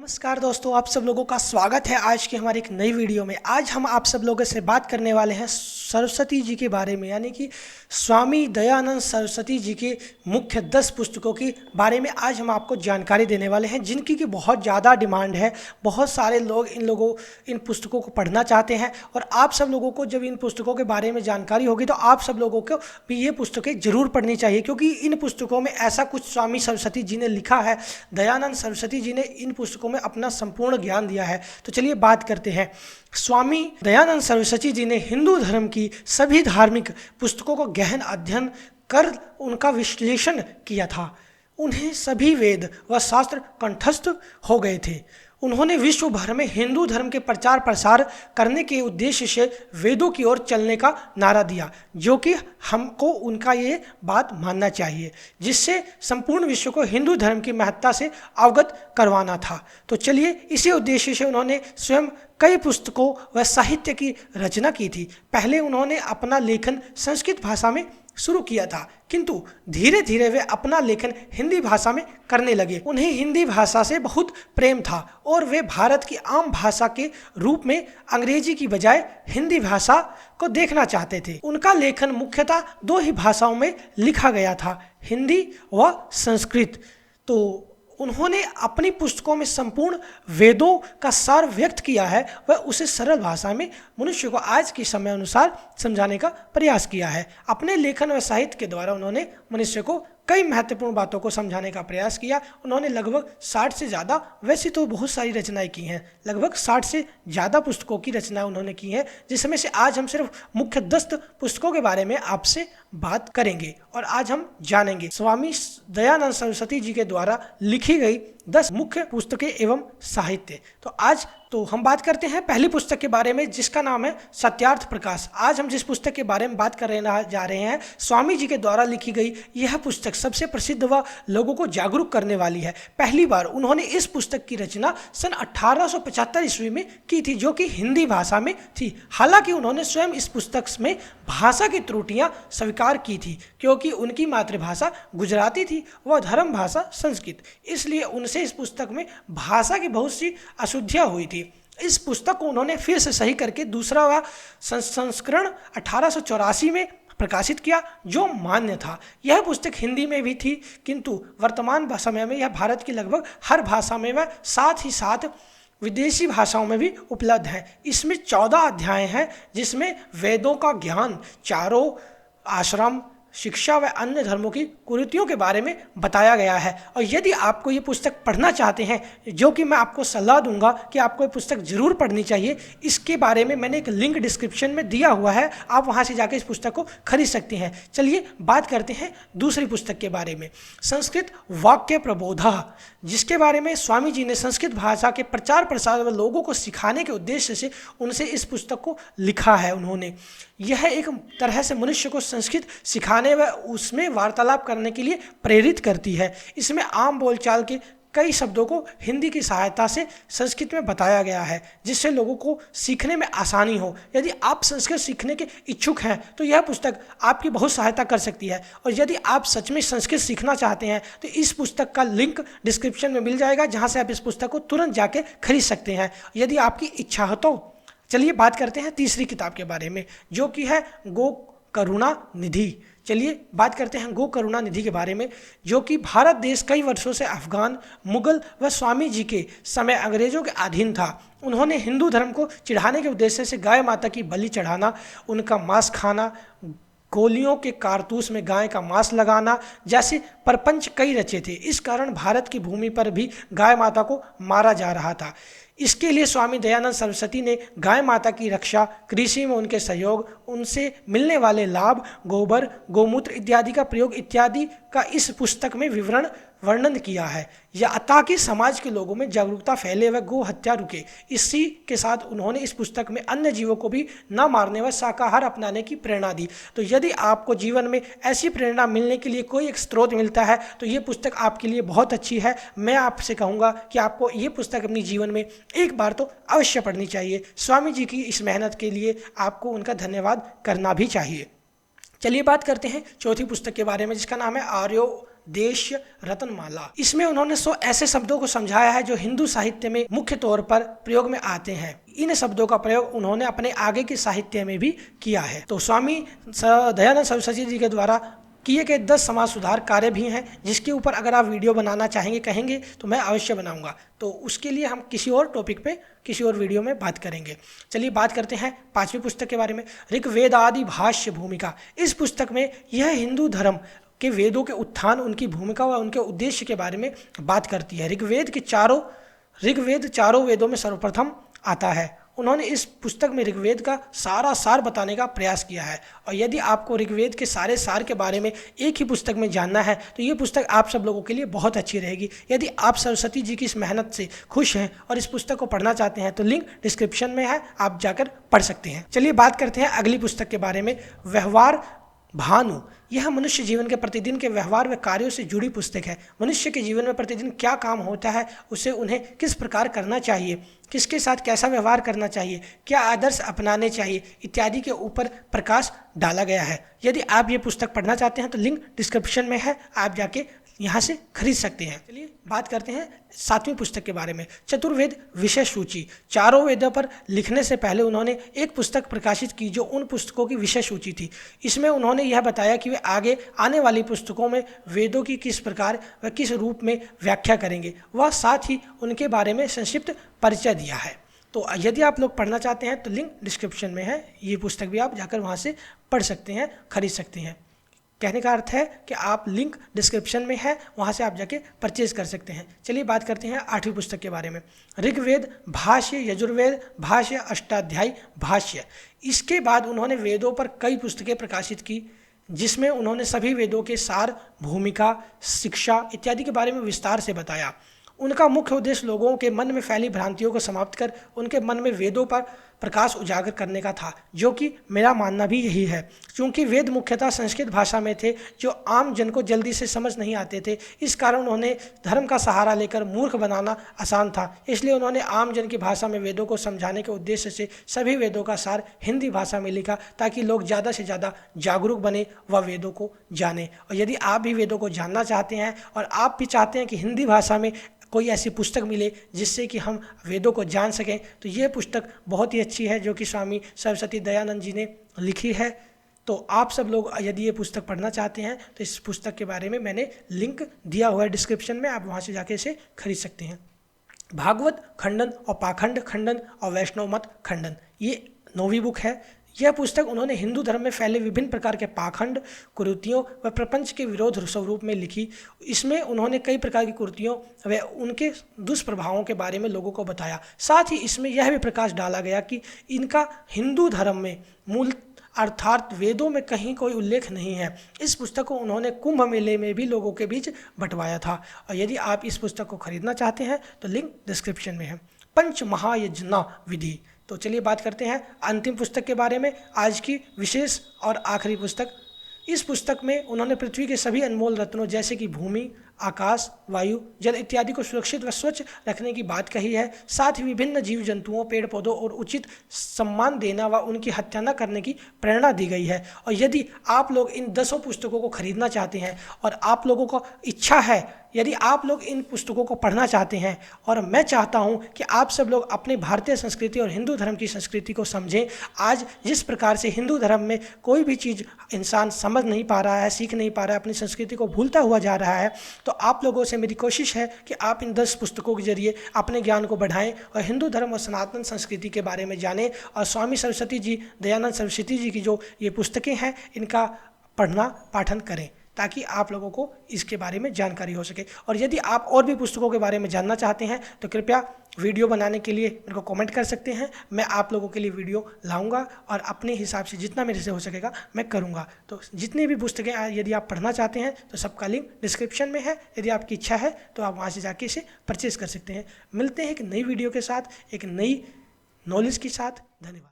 नमस्कार दोस्तों, आप सब लोगों का स्वागत है आज की हमारी एक नई वीडियो में। आज हम आप सब लोगों से बात करने वाले हैं सरस्वती जी के बारे में, यानी कि स्वामी दयानंद सरस्वती जी के मुख्य 10 पुस्तकों के बारे में आज हम आपको जानकारी देने वाले हैं, जिनकी की बहुत ज़्यादा डिमांड है। बहुत सारे लोग इन पुस्तकों को पढ़ना चाहते हैं और आप सब लोगों को जब इन पुस्तकों के बारे में जानकारी होगी तो आप सब लोगों को भी ये पुस्तकें जरूर पढ़नी चाहिए, क्योंकि इन पुस्तकों में ऐसा कुछ स्वामी सरस्वती जी ने लिखा है। दयानंद सरस्वती जी ने इन पुस्तकों में अपना संपूर्ण ज्ञान दिया है। तो चलिए बात करते हैं। स्वामी दयानंद सरस्वती जी ने हिंदू धर्म की सभी धार्मिक पुस्तकों को गहन अध्ययन कर उनका विश्लेषण किया था। उन्हें सभी वेद व शास्त्र कंठस्थ हो गए थे। उन्होंने विश्व भर में हिंदू धर्म के प्रचार प्रसार करने के उद्देश्य से वेदों की ओर चलने का नारा दिया, जो कि हमको उनका ये बात मानना चाहिए, जिससे संपूर्ण विश्व को हिंदू धर्म की महत्ता से अवगत करवाना था। तो चलिए, इसी उद्देश्य से उन्होंने स्वयं कई पुस्तकों व साहित्य की रचना की थी। पहले उन्होंने अपना लेखन संस्कृत भाषा में शुरू किया था, किंतु धीरे धीरे वे अपना लेखन हिंदी भाषा में करने लगे। उन्हें हिंदी भाषा से बहुत प्रेम था और वे भारत की आम भाषा के रूप में अंग्रेजी की बजाय हिंदी भाषा को देखना चाहते थे। उनका लेखन मुख्यतः 2 ही भाषाओं में लिखा गया था, हिंदी व संस्कृत। तो उन्होंने अपनी पुस्तकों में संपूर्ण वेदों का सार व्यक्त किया है, वह उसे सरल भाषा में मनुष्य को आज के समय अनुसार समझाने का प्रयास किया है। अपने लेखन व साहित्य के द्वारा उन्होंने मनुष्य को कई महत्वपूर्ण बातों को समझाने का प्रयास किया। उन्होंने लगभग 60 से ज़्यादा, वैसे तो बहुत सारी रचनाएं की हैं, लगभग 60 से ज़्यादा पुस्तकों की रचनाएं उन्होंने की हैं, जिसमें से आज हम सिर्फ मुख्य 10 पुस्तकों के बारे में आपसे बात करेंगे और आज हम जानेंगे स्वामी दयानंद सरस्वती जी के द्वारा लिखी गई 10 मुख्य पुस्तकें एवं साहित्य। तो हम बात करते हैं पहली पुस्तक के बारे में, जिसका नाम है सत्यार्थ प्रकाश। आज हम जिस पुस्तक के बारे में बात जा रहे हैं, स्वामी जी के द्वारा लिखी गई यह पुस्तक सबसे प्रसिद्ध व लोगों को जागरूक करने वाली है। पहली बार उन्होंने इस पुस्तक की रचना सन 1875 ईस्वी में की थी, जो कि हिंदी भाषा में थी। हालांकि उन्होंने स्वयं इस पुस्तक में भाषा की त्रुटियां स्वीकार की थी, क्योंकि उनकी मातृभाषा गुजराती थी व धर्म भाषा संस्कृत, इसलिए उनसे इस पुस्तक में भाषा की बहुत सी अशुद्धियां हुई थी। इस पुस्तक को उन्होंने फिर से सही करके दूसरा संस्करण 1884 में प्रकाशित किया, जो मान्य था। यह पुस्तक हिंदी में भी थी, किंतु वर्तमान समय में यह भारत की लगभग हर भाषा में व साथ ही साथ विदेशी भाषाओं में भी उपलब्ध है। इसमें 14 अध्याय हैं, जिसमें वेदों का ज्ञान, चारों आश्रम, शिक्षा व अन्य धर्मों की कुरीतियों के बारे में बताया गया है। और यदि आपको ये पुस्तक पढ़ना चाहते हैं, जो कि मैं आपको सलाह दूंगा कि आपको ये पुस्तक जरूर पढ़नी चाहिए, इसके बारे में मैंने एक लिंक डिस्क्रिप्शन में दिया हुआ है, आप वहां से जाकर इस पुस्तक को खरीद सकते हैं। चलिए बात करते हैं दूसरी पुस्तक के बारे में, संस्कृत वाक्य प्रबोधा, जिसके बारे में स्वामी जी ने संस्कृत भाषा के प्रचार प्रसार व लोगों को सिखाने के उद्देश्य से उनसे इस पुस्तक को लिखा है। उन्होंने यह एक तरह से मनुष्य को संस्कृत सिखाने व उसमें वार्तालाप करने के लिए प्रेरित करती है। इसमें आम बोलचाल के कई शब्दों को हिंदी की सहायता से संस्कृत में बताया गया है, जिससे लोगों को सीखने में आसानी हो। यदि आप संस्कृत सीखने के इच्छुक हैं तो यह पुस्तक आपकी बहुत सहायता कर सकती है। और यदि आप सच में संस्कृत सीखना चाहते हैं तो इस पुस्तक का लिंक डिस्क्रिप्शन में मिल जाएगा, जहाँ से आप इस पुस्तक को तुरंत जाके खरीद सकते हैं, यदि आपकी इच्छा हो तो। चलिए बात करते हैं तीसरी किताब के बारे में, जो कि है गो करुणा निधि। चलिए बात करते हैं गो करुणा निधि के बारे में, जो कि भारत देश कई वर्षों से अफगान, मुगल व स्वामी जी के समय अंग्रेजों के अधीन था। उन्होंने हिंदू धर्म को चिढ़ाने के उद्देश्य से गाय माता की बलि चढ़ाना, उनका मांस खाना, गोलियों के कारतूस में गाय का मांस लगाना जैसे प्रपंच कई रचे थे। इस कारण भारत की भूमि पर भी गाय माता को मारा जा रहा था। इसके लिए स्वामी दयानंद सरस्वती ने गाय माता की रक्षा, कृषि में उनके सहयोग, उनसे मिलने वाले लाभ, गोबर, गोमूत्र इत्यादि का प्रयोग इत्यादि का इस पुस्तक में वर्णन किया है, या ताकि समाज के लोगों में जागरूकता फैले व गो हत्या रुके। इसी के साथ उन्होंने इस पुस्तक में अन्य जीवों को भी न मारने व शाकाहार अपनाने की प्रेरणा दी। तो यदि आपको जीवन में ऐसी प्रेरणा मिलने के लिए कोई एक स्रोत मिलता है तो ये पुस्तक आपके लिए बहुत अच्छी है। मैं आपसे कहूँगा कि आपको ये पुस्तक अपने जीवन में एक बार तो अवश्य पढ़नी चाहिए। स्वामी जी की इस मेहनत के लिए आपको उनका धन्यवाद करना भी चाहिए। चलिए बात करते हैं चौथी पुस्तक के बारे में, जिसका नाम है आर्यो देश रत्नमाला। इसमें उन्होंने 100 ऐसे शब्दों को समझाया है जो हिंदू साहित्य में मुख्य तौर पर प्रयोग में आते हैं। इन शब्दों का प्रयोग उन्होंने अपने आगे के साहित्य में भी किया है। तो स्वामी दयानंद सरस्वती जी के द्वारा किए गए 10 समाज सुधार कार्य भी हैं, जिसके ऊपर अगर आप वीडियो बनाना चाहेंगे कहेंगे तो मैं अवश्य बनाऊंगा। तो उसके लिए हम किसी और टॉपिक पे किसी और वीडियो में बात करेंगे। चलिए बात करते हैं 5वीं पुस्तक के बारे में, ऋग्वेद आदि भाष्य भूमिका। इस पुस्तक में यह हिंदू धर्म के वेदों के उत्थान, उनकी भूमिका व उनके उद्देश्य के बारे में बात करती है। ऋग्वेद चारों वेदों में सर्वप्रथम आता है। उन्होंने इस पुस्तक में ऋग्वेद का सारा सार बताने का प्रयास किया है। और यदि आपको ऋग्वेद के सारे सार के बारे में एक ही पुस्तक में जानना है तो ये पुस्तक आप सब लोगों के लिए बहुत अच्छी रहेगी। यदि आप सरस्वती जी की इस मेहनत से खुश हैं और इस पुस्तक को पढ़ना चाहते हैं तो लिंक डिस्क्रिप्शन में है, आप जाकर पढ़ सकते हैं। चलिए बात करते हैं अगली पुस्तक के बारे में, व्यवहार भानु। यह मनुष्य जीवन के प्रतिदिन के व्यवहार व कार्यों से जुड़ी पुस्तक है। मनुष्य के जीवन में प्रतिदिन क्या काम होता है, उसे उन्हें किस प्रकार करना चाहिए, किसके साथ कैसा व्यवहार करना चाहिए, क्या आदर्श अपनाने चाहिए इत्यादि के ऊपर प्रकाश डाला गया है। यदि आप ये पुस्तक पढ़ना चाहते हैं तो लिंक डिस्क्रिप्शन में है, आप जाके यहाँ से खरीद सकते हैं। चलिए बात करते हैं 7वीं पुस्तक के बारे में, चतुर्वेद विषय सूची। चारों वेदों पर लिखने से पहले उन्होंने एक पुस्तक प्रकाशित की जो उन पुस्तकों की विषय सूची थी। इसमें उन्होंने यह बताया कि वे आगे आने वाली पुस्तकों में वेदों की किस प्रकार व किस रूप में व्याख्या करेंगे, वह साथ ही उनके बारे में संक्षिप्त परिचय दिया है। तो यदि आप लोग पढ़ना चाहते हैं तो लिंक डिस्क्रिप्शन में है, ये पुस्तक भी आप जाकर वहाँ से पढ़ सकते हैं, खरीद सकते हैं। कहने का अर्थ है कि आप लिंक डिस्क्रिप्शन में है, वहाँ से आप जाके परचेज कर सकते हैं। चलिए बात करते हैं 8वीं पुस्तक के बारे में, ऋग्वेद भाष्य, यजुर्वेद भाष्य, अष्टाध्यायी भाष्य। इसके बाद उन्होंने वेदों पर कई पुस्तकें प्रकाशित की, जिसमें उन्होंने सभी वेदों के सार, भूमिका, शिक्षा इत्यादि के बारे में विस्तार से बताया। उनका मुख्य उद्देश्य लोगों के मन में फैली भ्रांतियों को समाप्त कर उनके मन में वेदों पर प्रकाश उजागर करने का था, जो कि मेरा मानना भी यही है। क्योंकि वेद मुख्यतः संस्कृत भाषा में थे जो आम जन को जल्दी से समझ नहीं आते थे, इस कारण उन्हें धर्म का सहारा लेकर मूर्ख बनाना आसान था। इसलिए उन्होंने आम जन की भाषा में वेदों को समझाने के उद्देश्य से सभी वेदों का सार हिंदी भाषा में लिखा, ताकि लोग ज़्यादा से ज़्यादा जागरूक बने व वेदों को जाने। और यदि आप भी वेदों को जानना चाहते हैं और आप भी चाहते हैं कि हिंदी भाषा में कोई ऐसी पुस्तक मिले जिससे कि हम वेदों को जान सकें, तो यह पुस्तक बहुत ही अच्छी है जो कि स्वामी सरस्वती दयानंद जी ने लिखी है। तो आप सब लोग यदि ये पुस्तक पढ़ना चाहते हैं तो इस पुस्तक के बारे में मैंने लिंक दिया हुआ है डिस्क्रिप्शन में, आप वहाँ से जाके इसे खरीद सकते हैं। भागवत खंडन और पाखंड खंडन और वैष्णव मत खंडन, ये 9वीं बुक है। यह पुस्तक उन्होंने हिंदू धर्म में फैले विभिन्न प्रकार के पाखंड, कुरीतियों व प्रपंच के विरोध स्वरूप में लिखी। इसमें उन्होंने कई प्रकार की कुरीतियों व उनके दुष्प्रभावों के बारे में लोगों को बताया। साथ ही इसमें यह भी प्रकाश डाला गया कि इनका हिंदू धर्म में मूल अर्थात वेदों में कहीं कोई उल्लेख नहीं है। इस पुस्तक को उन्होंने कुंभ मेले में भी लोगों के बीच बंटवाया था। और यदि आप इस पुस्तक को खरीदना चाहते हैं तो लिंक डिस्क्रिप्शन में है। पंच महायज्ञ विधि। तो चलिए बात करते हैं अंतिम पुस्तक के बारे में, आज की विशेष और आखिरी पुस्तक। इस पुस्तक में उन्होंने पृथ्वी के सभी अनमोल रत्नों जैसे कि भूमि, आकाश, वायु, जल इत्यादि को सुरक्षित व स्वच्छ रखने की बात कही है। साथ ही विभिन्न जीव जंतुओं, पेड़ पौधों और उचित सम्मान देना व उनकी हत्या न करने की प्रेरणा दी गई है। और यदि आप लोग इन 10 पुस्तकों को खरीदना चाहते हैं और आप लोगों को इच्छा है, यदि आप लोग इन पुस्तकों को पढ़ना चाहते हैं और मैं चाहता हूं कि आप सब लोग अपने भारतीय संस्कृति और हिंदू धर्म की संस्कृति को समझें। आज जिस प्रकार से हिंदू धर्म में कोई भी चीज़ इंसान समझ नहीं पा रहा है, सीख नहीं पा रहा है, अपनी संस्कृति को भूलता हुआ जा रहा है, तो आप लोगों से मेरी कोशिश है कि आप इन 10 पुस्तकों के जरिए अपने ज्ञान को बढ़ाएं और हिंदू धर्म और सनातन संस्कृति के बारे में जानें। और स्वामी सरस्वती जी, दयानंद सरस्वती जी की जो ये पुस्तकें हैं, इनका पढ़ना पाठन करें ताकि आप लोगों को इसके बारे में जानकारी हो सके। और यदि आप और भी पुस्तकों के बारे में जानना चाहते हैं तो कृपया वीडियो बनाने के लिए मेरे को कमेंट कर सकते हैं। मैं आप लोगों के लिए वीडियो लाऊंगा और अपने हिसाब से जितना मेरे से हो सकेगा मैं करूंगा। तो जितनी भी पुस्तकें यदि आप पढ़ना चाहते हैं तो सबका लिंक डिस्क्रिप्शन में है। यदि आपकी इच्छा है तो आप वहाँ से जाके इसे परचेज़ कर सकते हैं। मिलते हैं एक नई वीडियो के साथ, एक नई नॉलेज के साथ। धन्यवाद।